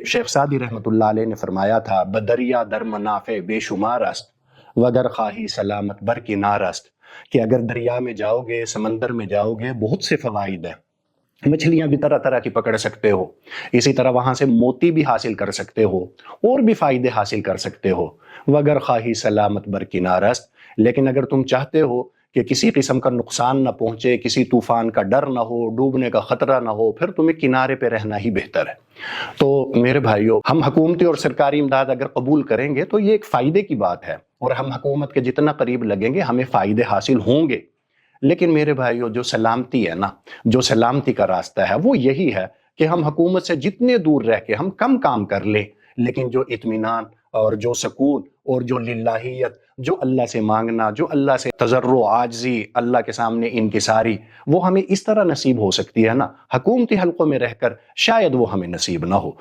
شیخ Saadi رحمۃ اللہ علیہ نے فرمایا تھا بدریا در منافع بے شمار است وگر خواہی سلامت بر کنار است، کہ اگر دریا میں جاؤ گے، سمندر میں جاؤ گے، بہت سے فوائد ہیں۔ مچھلیاں بھی طرح طرح کی پکڑ سکتے ہو، اسی طرح وہاں سے موتی بھی حاصل کر سکتے ہو، اور بھی فائدے حاصل کر سکتے ہو۔ وگر خواہی سلامت بر کنار است، لیکن اگر تم چاہتے ہو کہ کسی قسم کا نقصان نہ پہنچے، کسی طوفان کا ڈر نہ ہو، ڈوبنے کا خطرہ نہ ہو، پھر تمہیں کنارے پہ رہنا ہی بہتر ہے۔ تو میرے بھائیوں، ہم حکومتی اور سرکاری امداد اگر قبول کریں گے تو یہ ایک فائدے کی بات ہے، اور ہم حکومت کے جتنا قریب لگیں گے ہمیں فائدے حاصل ہوں گے۔ لیکن میرے بھائیوں، جو سلامتی ہے نا، جو سلامتی کا راستہ ہے وہ یہی ہے کہ ہم حکومت سے جتنے دور رہ کے ہم کم کام کر لیں، لیکن جو اطمینان اور جو سکون اور جو للہیت، جو اللہ سے مانگنا، جو اللہ سے تضرع، عاجزی، اللہ کے سامنے انکساری، وہ ہمیں اس طرح نصیب ہو سکتی ہے نا، حکومتی حلقوں میں رہ کر شاید وہ ہمیں نصیب نہ ہو۔